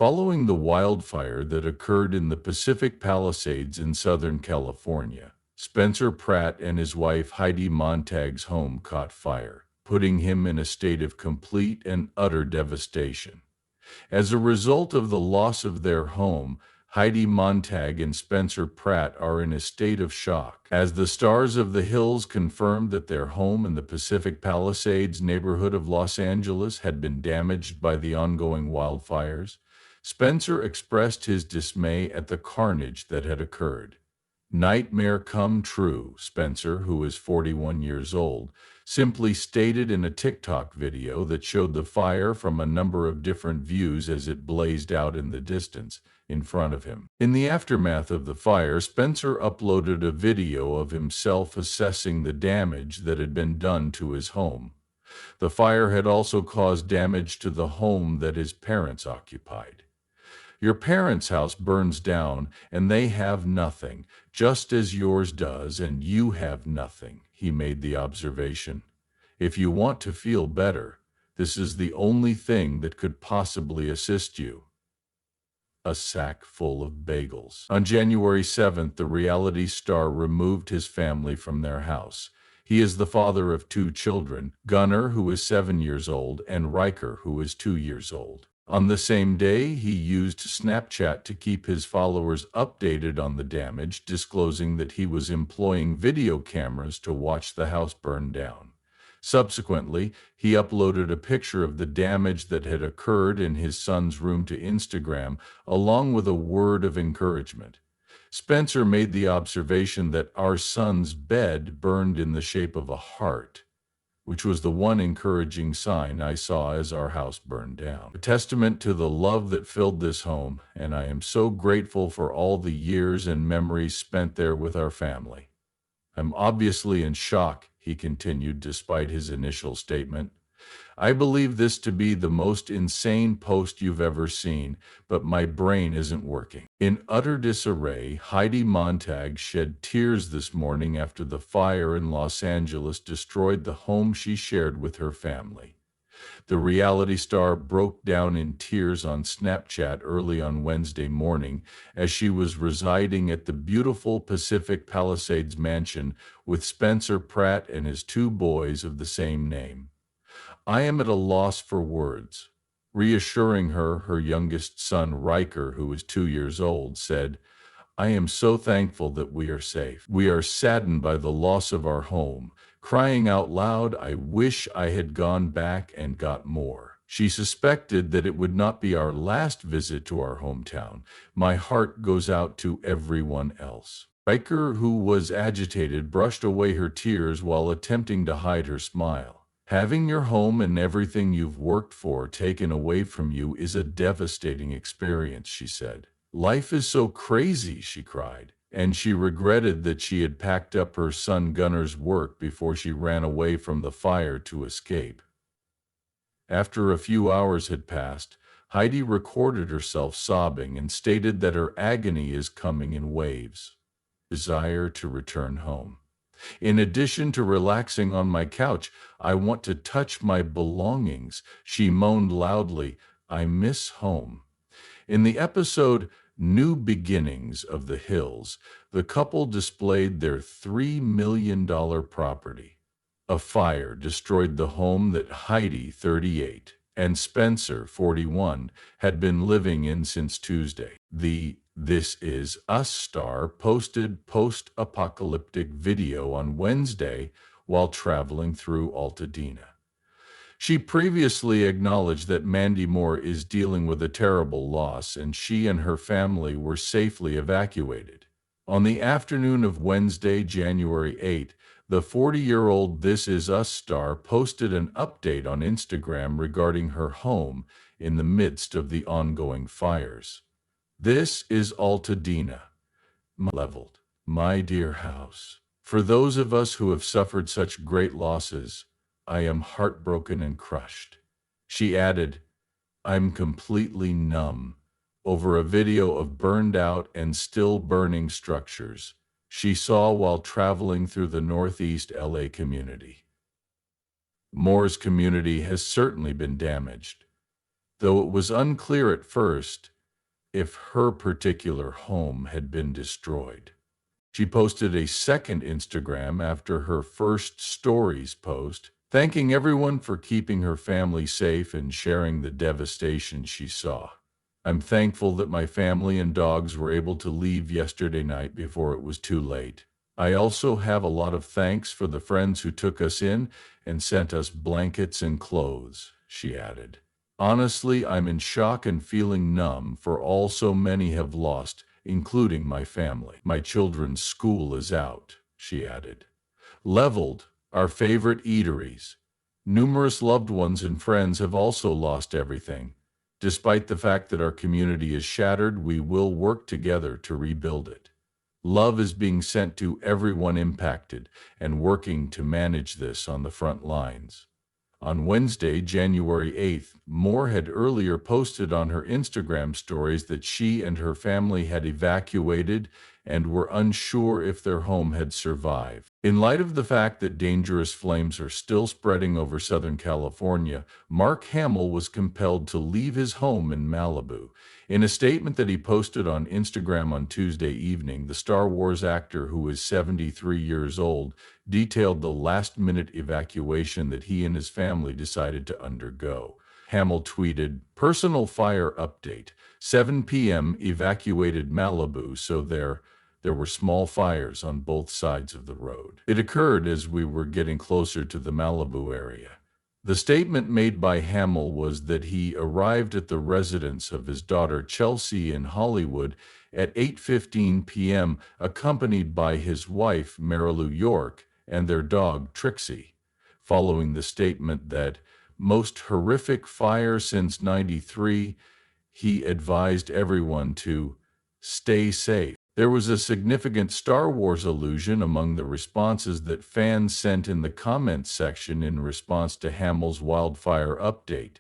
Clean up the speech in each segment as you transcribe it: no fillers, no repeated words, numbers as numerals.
Following the wildfire that occurred in the Pacific Palisades in Southern California, Spencer Pratt and his wife Heidi Montag's home caught fire, putting him in a state of complete and utter devastation. As a result of the loss of their home, Heidi Montag and Spencer Pratt are in a state of shock, as the stars of the Hills confirmed that their home in the Pacific Palisades neighborhood of Los Angeles had been damaged by the ongoing wildfires. Spencer expressed his dismay at the carnage that had occurred. "Nightmare come true," Spencer, who is 41 years old, simply stated in a TikTok video that showed the fire from a number of different views as it blazed out in the distance in front of him. In the aftermath of the fire, Spencer uploaded a video of himself assessing the damage that had been done to his home. The fire had also caused damage to the home that his parents occupied. "Your parents' house burns down, and they have nothing, just as yours does, and you have nothing," he made the observation. "If you want to feel better, this is the only thing that could possibly assist you." A sack full of bagels. On January 7th, the reality star removed his family from their house. He is the father of two children, Gunnar, who is 7 years old, and Riker, who is 2 years old. On the same day, he used Snapchat to keep his followers updated on the damage, disclosing that he was employing video cameras to watch the house burn down. Subsequently, he uploaded a picture of the damage that had occurred in his son's room to Instagram, along with a word of encouragement. Spencer made the observation that "our son's bed burned in the shape of a heart, which was the one encouraging sign I saw as our house burned down. A testament to the love that filled this home, and I am so grateful for all the years and memories spent there with our family. I'm obviously in shock," he continued despite his initial statement. "I believe this to be the most insane post you've ever seen, but my brain isn't working." In utter disarray, Heidi Montag shed tears this morning after the fire in Los Angeles destroyed the home she shared with her family. The reality star broke down in tears on Snapchat early on Wednesday morning as she was residing at the beautiful Pacific Palisades mansion with Spencer Pratt and his two boys of the same name. "I am at a loss for words." Reassuring her, her youngest son, Riker, who is 2 years old, said, "I am so thankful that we are safe. We are saddened by the loss of our home, crying out loud, I wish I had gone back and got more." She suspected that it would not be our last visit to our hometown. "My heart goes out to everyone else." Riker, who was agitated, brushed away her tears while attempting to hide her smile. "Having your home and everything you've worked for taken away from you is a devastating experience," she said. "Life is so crazy," she cried, and she regretted that she had packed up her son Gunnar's work before she ran away from the fire to escape. After a few hours had passed, Heidi recorded herself sobbing and stated that her agony is coming in waves. Desire to return home. "In addition to relaxing on my couch, I want to touch my belongings," she moaned loudly. "I miss home." In the episode New Beginnings of the Hills, the couple displayed their $3 million property. A fire destroyed the home that Heidi, 38, and Spencer, 41, had been living in since Tuesday. The This Is Us star posted post-apocalyptic video on Wednesday while traveling through Altadena. She previously acknowledged that Mandy Moore is dealing with a terrible loss and she and her family were safely evacuated. On the afternoon of Wednesday, January 8, the 40-year-old This Is Us star posted an update on Instagram regarding her home in the midst of the ongoing fires. "This is Altadena. Leveled. My dear house. For those of us who have suffered such great losses, I am heartbroken and crushed." She added, "I'm completely numb," over a video of burned out and still burning structures she saw while traveling through the Northeast LA community. Moore's community has certainly been damaged. though it was unclear at first if her particular home had been destroyed. She posted a second Instagram after her first stories post, thanking everyone for keeping her family safe and sharing the devastation she saw. I'm thankful that my family and dogs were able to leave yesterday night before it was too late. I also have a lot of thanks for the friends who took us in and sent us blankets and clothes, she added. Honestly, I'm in shock and feeling numb for all so many have lost, including my family. My children's school is out, she added. Leveled, our favorite eateries. Numerous loved ones and friends have also lost everything. Despite the fact that our community is shattered, we will work together to rebuild it. Love is being sent to everyone impacted and working to manage this on the front lines. On Wednesday, January 8th, Moore had earlier posted on her Instagram stories that she and her family had evacuated and were unsure if their home had survived. In light of the fact that dangerous flames are still spreading over Southern California, Mark Hamill was compelled to leave his home in Malibu. In a statement that he posted on Instagram on Tuesday evening, the Star Wars actor, who is 73 years old, detailed the last-minute evacuation that he and his family decided to undergo. Hamill tweeted, "Personal fire update. 7 p.m. evacuated Malibu, so there were small fires on both sides of the road. It occurred as we were getting closer to the Malibu area." The statement made by Hamill was that he arrived at the residence of his daughter Chelsea in Hollywood at 8:15 p.m., accompanied by his wife Marilu York and their dog Trixie. Following the statement that most horrific fire since '93, he advised everyone to stay safe. There was a significant Star Wars allusion among the responses that fans sent in the comments section in response to Hamill's wildfire update.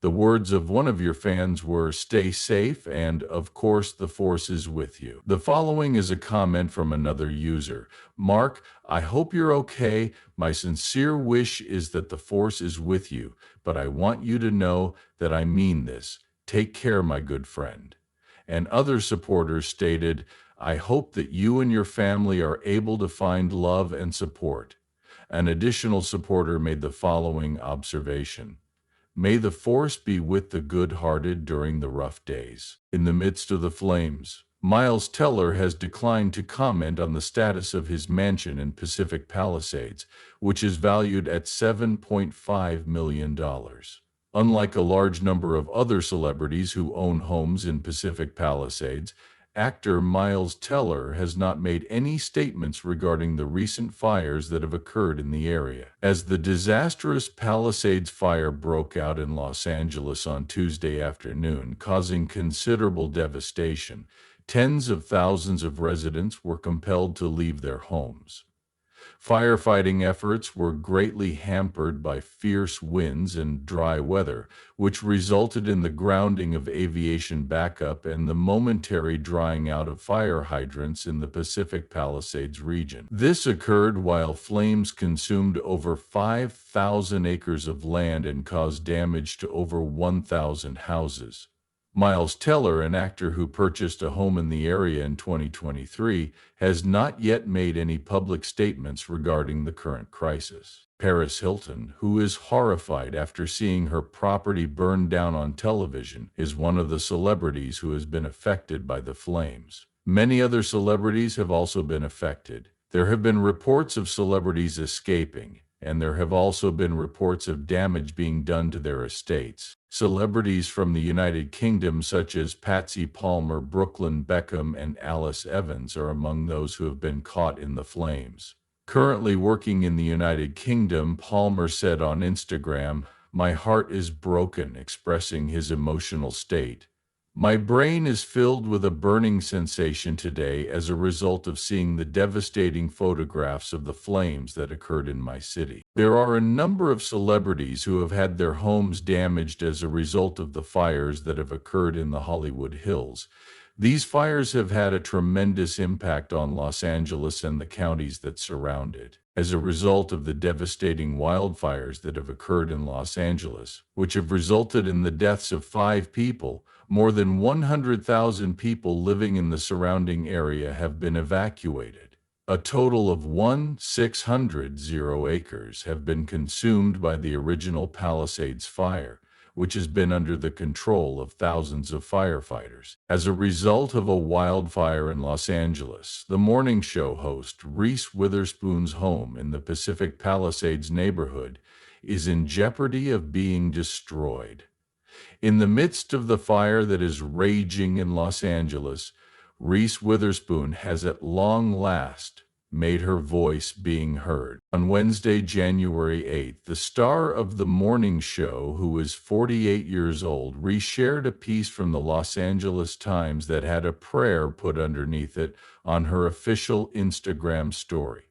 The words of one of your fans were, "Stay safe," and, "Of course, the Force is with you." The following is a comment from another user. "Mark, I hope you're okay. My sincere wish is that the Force is with you, but I want you to know that I mean this. Take care, my good friend." And other supporters stated, "I hope that you and your family are able to find love and support." An additional supporter made the following observation: "May the Force be with the good-hearted during the rough days." In the midst of the flames, Miles Teller has declined to comment on the status of his mansion in Pacific Palisades, which is valued at $7.5 million. Unlike a large number of other celebrities who own homes in Pacific Palisades, actor Miles Teller has not made any statements regarding the recent fires that have occurred in the area. As the disastrous Palisades fire broke out in Los Angeles on Tuesday afternoon, causing considerable devastation, tens of thousands of residents were compelled to leave their homes. Firefighting efforts were greatly hampered by fierce winds and dry weather, which resulted in the grounding of aviation backup and the momentary drying out of fire hydrants in the Pacific Palisades region. This occurred while flames consumed over 5,000 acres of land and caused damage to over 1,000 houses. Miles Teller, an actor who purchased a home in the area in 2023, has not yet made any public statements regarding the current crisis. Paris Hilton, who is horrified after seeing her property burned down on television, is one of the celebrities who has been affected by the flames. Many other celebrities have also been affected. There have been reports of celebrities escaping, and there have also been reports of damage being done to their estates. Celebrities from the United Kingdom such as Patsy Palmer, Brooklyn Beckham, and Alice Evans are among those who have been caught in the flames. Currently working in the United Kingdom, Palmer said on Instagram, "My heart is broken," expressing his emotional state. "My brain is filled with a burning sensation today as a result of seeing the devastating photographs of the flames that occurred in my city." There are a number of celebrities who have had their homes damaged as a result of the fires that have occurred in the Hollywood Hills. These fires have had a tremendous impact on Los Angeles and the counties that surround it. as a result of the devastating wildfires that have occurred in Los Angeles, which have resulted in the deaths of 5 people. More than 100,000 people living in the surrounding area have been evacuated. A total of 1,600 acres have been consumed by the original Palisades fire, which has been under the control of thousands of firefighters. As a result of a wildfire in Los Angeles, the morning show host Reese Witherspoon's home in the Pacific Palisades neighborhood is in jeopardy of being destroyed. In the midst of the fire that is raging in Los Angeles, Reese Witherspoon has at long last made her voice being heard. On Wednesday, January 8th, the star of the morning show, who is 48 years old, reshared a piece from the Los Angeles Times that had a prayer put underneath it on her official Instagram story.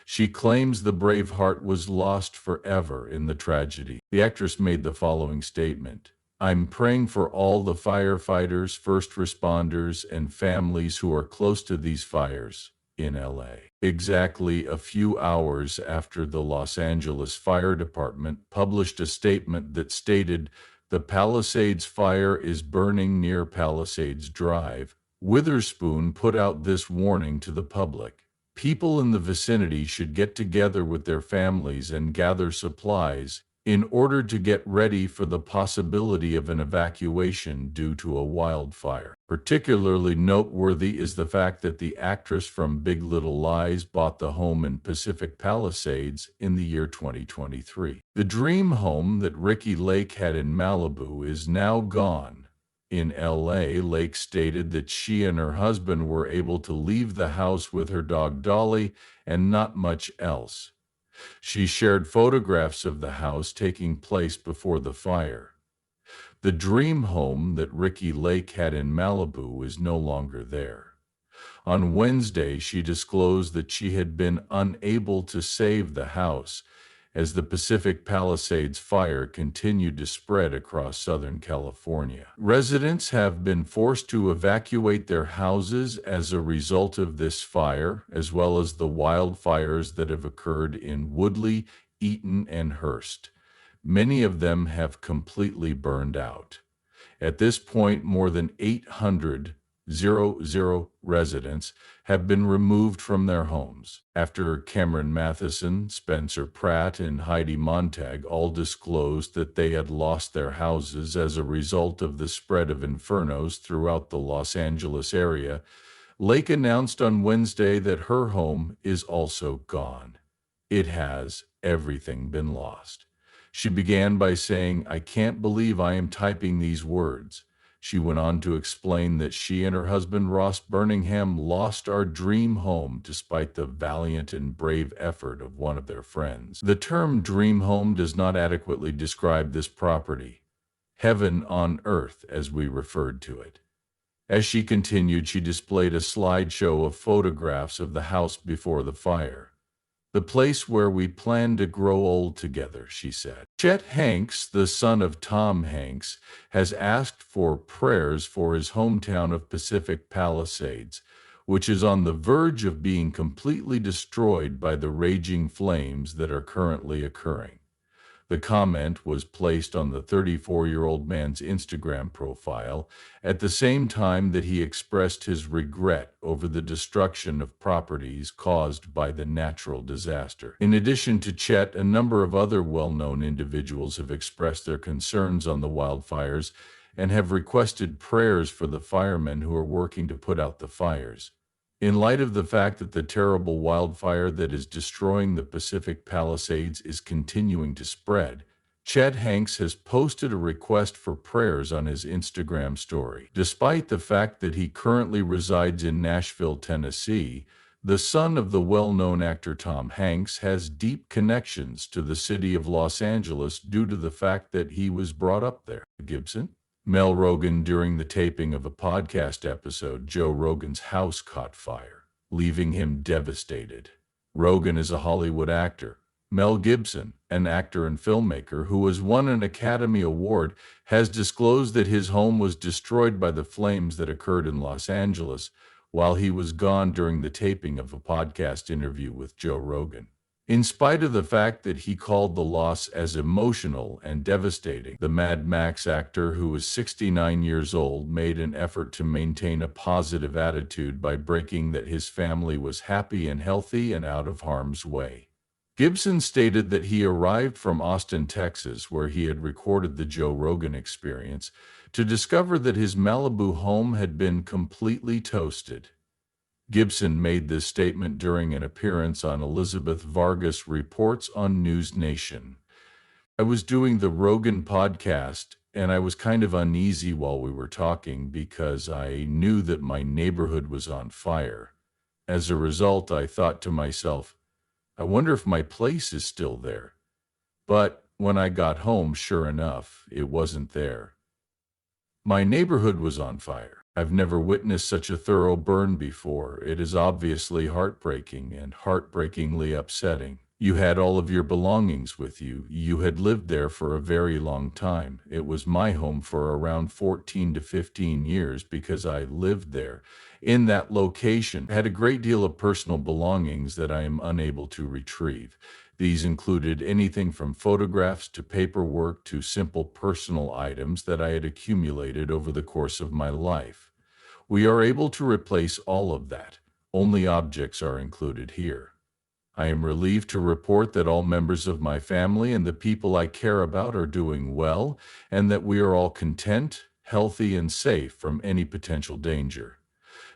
She claims the brave heart was lost forever in the tragedy. The actress made the following statement: "I'm praying for all the firefighters, first responders, and families who are close to these fires in LA." Exactly a few hours after the Los Angeles Fire Department published a statement that stated the Palisades fire is burning near Palisades Drive, Witherspoon put out this warning to the public: "People in the vicinity should get together with their families and gather supplies in order to get ready for the possibility of an evacuation due to a wildfire." Particularly noteworthy is the fact that the actress from Big Little Lies bought the home in Pacific Palisades in the year 2023. The dream home that Ricki Lake had in Malibu is now gone. In LA, Lake stated that she and her husband were able to leave the house with her dog Dolly and not much else. She shared photographs of the house taking place before the fire. The dream home that Ricki Lake had in Malibu is no longer there. On Wednesday, she disclosed that she had been unable to save the house as the Pacific Palisades fire continued to spread across Southern California. Residents have been forced to evacuate their houses as a result of this fire, as well as the wildfires that have occurred in Woodley, Eaton, and Hearst. Many of them have completely burned out. At this point, more than 800 residents have been removed from their homes after Cameron Matheson, Spencer Pratt, and Heidi Montag all disclosed that they had lost their houses as a result of the spread of infernos throughout the Los Angeles area. Lake announced on Wednesday that her home is also gone. "It has everything been lost." She began by saying, "I can't believe I am typing these words." She went on to explain that she and her husband Ross Birmingham lost our dream home despite the valiant and brave effort of one of their friends. The term dream home does not adequately describe this property, heaven on earth as we referred to it. As she continued, she displayed a slideshow of photographs of the house before the fire. "The place where we plan to grow old together," she said. Chet Hanks, the son of Tom Hanks, has asked for prayers for his hometown of Pacific Palisades, which is on the verge of being completely destroyed by the raging flames that are currently occurring. The comment was placed on the 34-year-old man's Instagram profile at the same time that he expressed his regret over the destruction of properties caused by the natural disaster. In addition to Chet, a number of other well-known individuals have expressed their concerns on the wildfires and have requested prayers for the firemen who are working to put out the fires. In light of the fact that the terrible wildfire that is destroying the Pacific Palisades is continuing to spread, Chet Hanks has posted a request for prayers on his Instagram story. Despite the fact that he currently resides in Nashville, Tennessee, the son of the well-known actor Tom Hanks has deep connections to the city of Los Angeles due to the fact that he was brought up there. Gibson? Mel Rogan, during the taping of a podcast episode, Joe Rogan's house caught fire, leaving him devastated. Rogan is a Hollywood actor. Mel Gibson, an actor and filmmaker who has won an Academy Award, has disclosed that his home was destroyed by the flames that occurred in Los Angeles while he was gone during the taping of a podcast interview with Joe Rogan. In spite of the fact that he called the loss as emotional and devastating, the Mad Max actor, who was 69 years old, made an effort to maintain a positive attitude by breaking that his family was happy and healthy and out of harm's way. Gibson stated that he arrived from Austin, Texas, where he had recorded the Joe Rogan Experience, to discover that his Malibu home had been completely toasted. Gibson made this statement during an appearance on Elizabeth Vargas Reports on News Nation. I was doing the Rogan podcast, and I was kind of uneasy while we were talking because I knew that my neighborhood was on fire. As a result, I thought to myself, I wonder if my place is still there. But when I got home, sure enough, it wasn't there. My neighborhood was on fire. I've never witnessed such a thorough burn before. It is obviously heartbreaking and heartbreakingly upsetting. You had all of your belongings with you. You had lived there for a very long time. It was my home for around 14 to 15 years because I lived there. In that location, I had a great deal of personal belongings that I am unable to retrieve. These included anything from photographs to paperwork to simple personal items that I had accumulated over the course of my life. We are able to replace all of that. Only objects are included here. I am relieved to report that all members of my family and the people I care about are doing well, and that we are all content, healthy, and safe from any potential danger.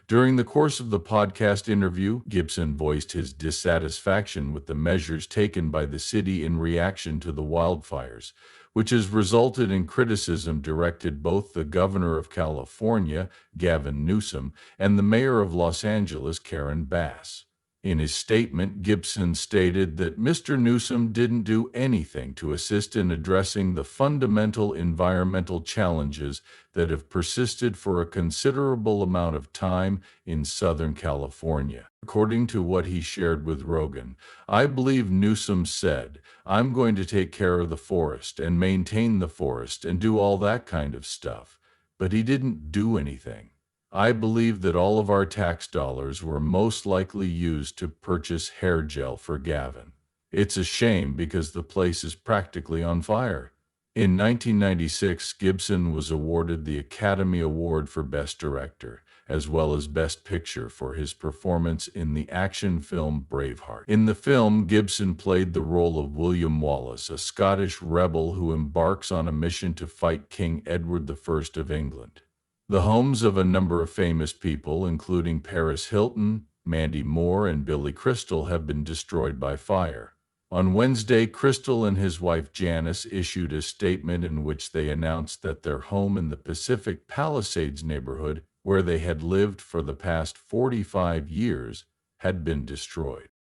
During the course of the podcast interview, Gibson voiced his dissatisfaction with the measures taken by the city in reaction to the wildfires, which has resulted in criticism directed both the governor of California, Gavin Newsom, and the mayor of Los Angeles, Karen Bass. In his statement, Gibson stated that Mr. Newsom didn't do anything to assist in addressing the fundamental environmental challenges that have persisted for a considerable amount of time in Southern California. According to what he shared with Rogan, I believe Newsom said, I'm going to take care of the forest and maintain the forest and do all that kind of stuff. But he didn't do anything. I believe that all of our tax dollars were most likely used to purchase hair gel for Gavin. It's a shame because the place is practically on fire. In 1996, Gibson was awarded the Academy Award for Best Director, as well as Best Picture for his performance in the action film Braveheart. In the film, Gibson played the role of William Wallace, a Scottish rebel who embarks on a mission to fight King Edward I of England. The homes of a number of famous people, including Paris Hilton, Mandy Moore, and Billy Crystal, have been destroyed by fire. On Wednesday, Crystal and his wife Janice issued a statement in which they announced that their home in the Pacific Palisades neighborhood, where they had lived for the past 45 years, had been destroyed.